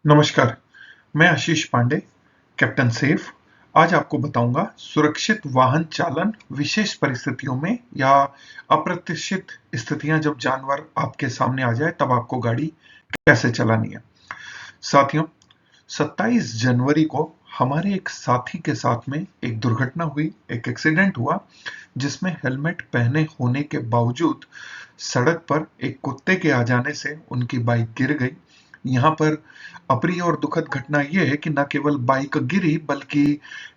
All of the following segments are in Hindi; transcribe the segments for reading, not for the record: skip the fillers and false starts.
नमस्कार, मैं आशीष पांडे, कैप्टन सेफ। आज आपको बताऊंगा सुरक्षित वाहन चालन विशेष परिस्थितियों में या अप्रत्याशित स्थितियां जब जानवर आपके सामने आ जाए तब आपको गाड़ी कैसे चलानी है। साथियों, 27 जनवरी को हमारे एक साथी के साथ में एक दुर्घटना हुई, एक एक्सीडेंट हुआ जिसमें हेलमेट पहने होने के बावजूद सड़क पर एक कुत्ते के आ जाने से उनकी बाइक गिर गई। यहाँ पर अप्रिय और दुखद घटना यह है कि न केवल बाइक गिरी बल्कि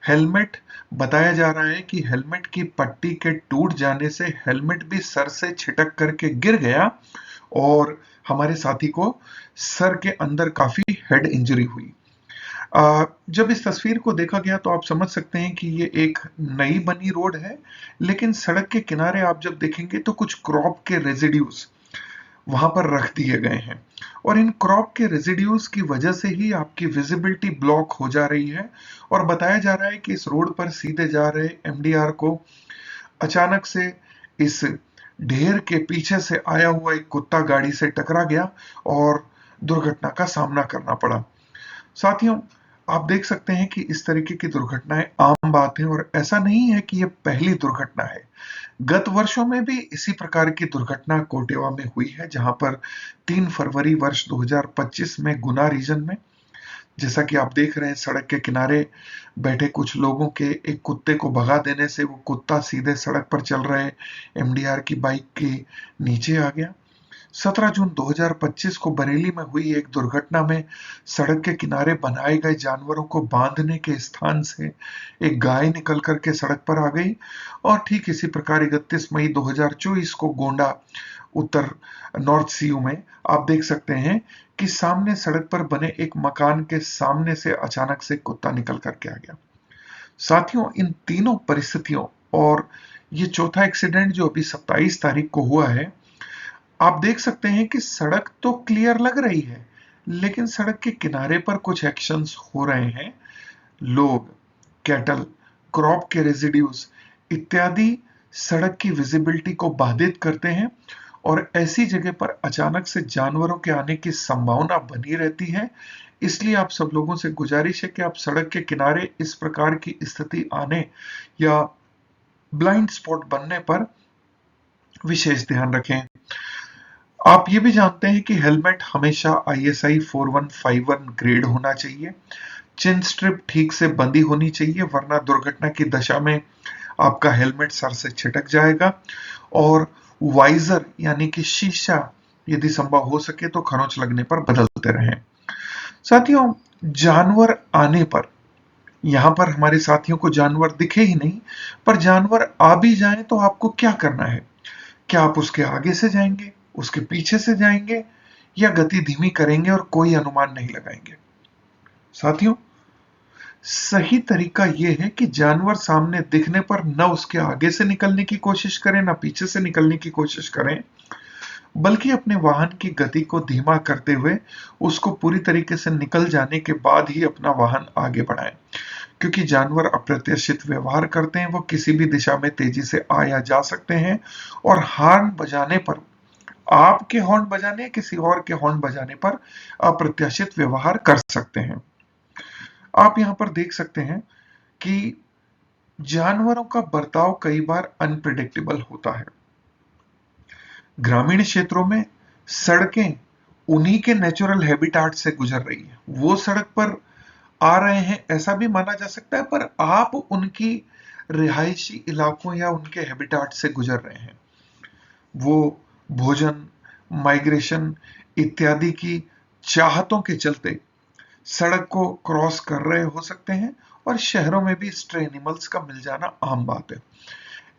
हेलमेट बताया जा रहा है कि हेलमेट की पट्टी के टूट जाने से हेलमेट भी सर से छिटक करके गिर गया और हमारे साथी को सर के अंदर काफी हेड इंजरी हुई। जब इस तस्वीर को देखा गया तो आप समझ सकते हैं कि ये एक नई बनी रोड है, लेकिन सड़क के किनारे आप जब देखेंगे तो कुछ क्रॉप के रेजिड्यूज वहां पर रख दिए गए हैं और इन क्रॉप के रेजिड्यूज की वजह से ही आपकी विजिबिलिटी ब्लॉक हो जा रही है। और बताया जा रहा है कि इस रोड पर सीधे जा रहे एमडीआर को अचानक से इस ढेर के पीछे से आया हुआ एक कुत्ता गाड़ी से टकरा गया और दुर्घटना का सामना करना पड़ा। साथियों, आप देख सकते हैं कि इस तरीके की दुर्घटनाएं आम बात है और ऐसा नहीं है कि यह पहली दुर्घटना है। गत वर्षों में भी इसी प्रकार की दुर्घटना कोटेवा में हुई है, जहां पर 3 फरवरी वर्ष 2025 में गुना रीजन में, जैसा कि आप देख रहे हैं, सड़क के किनारे बैठे कुछ लोगों के एक कुत्ते को भगा देने से वो कुत्ता सीधे सड़क पर चल रहे एमडीआर की बाइक के नीचे आ गया। 17 जून 2025 को बरेली में हुई एक दुर्घटना में सड़क के किनारे बनाए गए जानवरों को बांधने के स्थान से एक गाय निकल करके सड़क पर आ गई। और ठीक इसी प्रकार 31 मई 2024 को गोंडा उत्तर नॉर्थ सीयू में आप देख सकते हैं कि सामने सड़क पर बने एक मकान के सामने से अचानक से कुत्ता निकल करके आ गया। साथियों, इन तीनों परिस्थितियों और ये चौथा एक्सीडेंट जो अभी 27 तारीख को हुआ है, आप देख सकते हैं कि सड़क तो क्लियर लग रही है, लेकिन सड़क के किनारे पर कुछ एक्शंस हो रहे हैं। लोग, कैटल, क्रॉप के रेजिड्यूज इत्यादि सड़क की विजिबिलिटी को बाधित करते हैं और ऐसी जगह पर अचानक से जानवरों के आने की संभावना बनी रहती है। इसलिए आप सब लोगों से गुजारिश है कि आप सड़क के किनारे इस प्रकार की स्थिति आने या ब्लाइंड स्पॉट बनने पर विशेष ध्यान रखें। आप ये भी जानते हैं कि हेलमेट हमेशा ISI 4151 ग्रेड होना चाहिए। चिन स्ट्रिप ठीक से बंधी होनी चाहिए, वरना दुर्घटना की दशा में आपका हेलमेट सर से छिटक जाएगा। और वाइजर यानी कि शीशा यदि संभव हो सके तो खरोंच लगने पर बदलते रहें। साथियों, जानवर आने पर, यहां पर हमारे साथियों को जानवर दिखे ही नहीं, पर जानवर आ भी जाए तो आपको क्या करना है? क्या आप उसके आगे से जाएंगे, उसके पीछे से जाएंगे या गति धीमी करेंगे और कोई अनुमान नहीं लगाएंगे? साथियों, सही तरीका यह है कि जानवर सामने दिखने पर न उसके आगे से निकलने की कोशिश करें, न पीछे से निकलने की कोशिश करें, बल्कि अपने वाहन की गति को धीमा करते हुए उसको पूरी तरीके से निकल जाने के बाद ही अपना वाहन आगे बढ़ाएं। क्योंकि जानवर अप्रत्याशित व्यवहार करते हैं, वो किसी भी दिशा में तेजी से आ या जा सकते हैं और हॉर्न बजाने पर, आपके हॉर्न बजाने या किसी और के हॉर्न बजाने पर अप्रत्याशित व्यवहार कर सकते हैं। आप यहां पर देख सकते हैं कि जानवरों का बर्ताव कई बार अनप्रिडिक्टेबल होता है। ग्रामीण क्षेत्रों में सड़कें उन्हीं के नेचुरल हैबिटाट से गुजर रही है, वो सड़क पर आ रहे हैं ऐसा भी माना जा सकता है, पर आप उनकी रिहायशी इलाकों या उनके हैबिटाट से गुजर रहे हैं। वो भोजन, माइग्रेशन इत्यादि की चाहतों के चलते सड़क को क्रॉस कर रहे हो सकते हैं और शहरों में भी स्ट्रे एनिमल्स का मिल जाना आम बात है।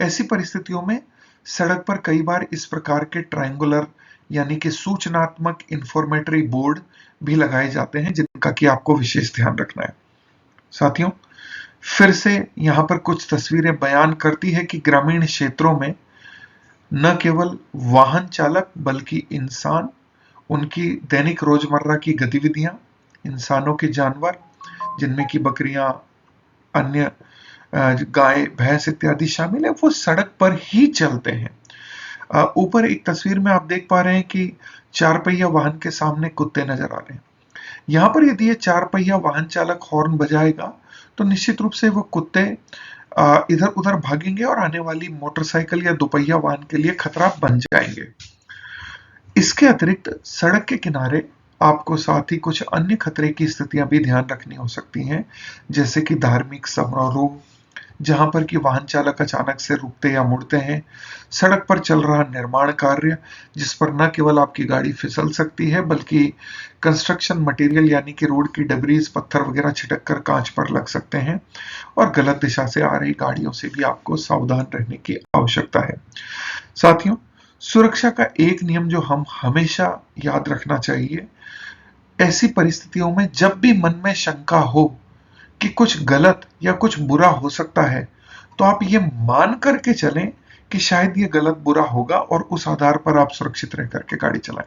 ऐसी परिस्थितियों में सड़क पर कई बार इस प्रकार के ट्रायंगुलर यानी कि सूचनात्मक इंफॉर्मेटरी बोर्ड भी लगाए जाते हैं, जिनका कि आपको विशेष ध्यान रखना है। साथियों, फिर से यहां पर कुछ तस्वीरें बयान करती है कि ग्रामीण क्षेत्रों में न केवल वाहन चालक बल्कि इंसान, उनकी दैनिक रोजमर्रा की गतिविधियां, इंसानों के जानवर जिनमें की बकरियां, अन्य गाय, भैंस इत्यादि शामिल है, वो सड़क पर ही चलते हैं। ऊपर एक तस्वीर में आप देख पा रहे हैं कि चार पहिया वाहन के सामने कुत्ते नजर आ रहे हैं। यहाँ पर यदि ये 4 पहिया वाहन चालक हॉर्न बजाएगा तो निश्चित रूप से वो कुत्ते इधर उधर भागेंगे और आने वाली मोटरसाइकिल या दोपहिया वाहन के लिए खतरा बन जाएंगे। इसके अतिरिक्त सड़क के किनारे आपको साथ ही कुछ अन्य खतरे की स्थितियां भी ध्यान रखनी हो सकती हैं, जैसे कि धार्मिक समारोह, जहां पर कि वाहन चालक अचानक से रुकते या मुड़ते हैं, सड़क पर चल रहा निर्माण कार्य जिस पर न केवल आपकी गाड़ी फिसल सकती है बल्कि कंस्ट्रक्शन मटेरियल यानी कि रोड की डबरीज पत्थर वगैरह छिटक कर कांच पर लग सकते हैं, और गलत दिशा से आ रही गाड़ियों से भी आपको सावधान रहने की आवश्यकता है। साथियों, सुरक्षा का एक नियम जो हम हमेशा याद रखना चाहिए, ऐसी परिस्थितियों में जब भी मन में शंका हो कि कुछ गलत या कुछ बुरा हो सकता है, तो आप ये मान करके चलें कि शायद ये गलत बुरा होगा और उस आधार पर आप सुरक्षित रह करके गाड़ी चलाएं।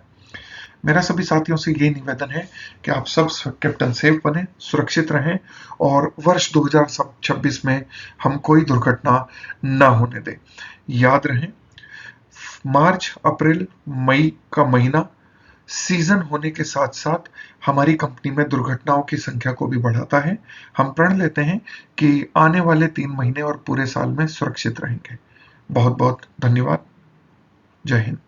मेरा सभी साथियों से ये निवेदन है कि आप सब कैप्टन सेफ बने, सुरक्षित रहें और वर्ष 2026 में हम कोई दुर्घटना ना होने दें। याद रहे, मार्च, अप्रैल, मई का महीना सीजन होने के साथ साथ हमारी कंपनी में दुर्घटनाओं की संख्या को भी बढ़ाता है। हम प्रण लेते हैं कि आने वाले 3 महीने और पूरे साल में सुरक्षित रहेंगे। बहुत बहुत धन्यवाद। जय हिंद।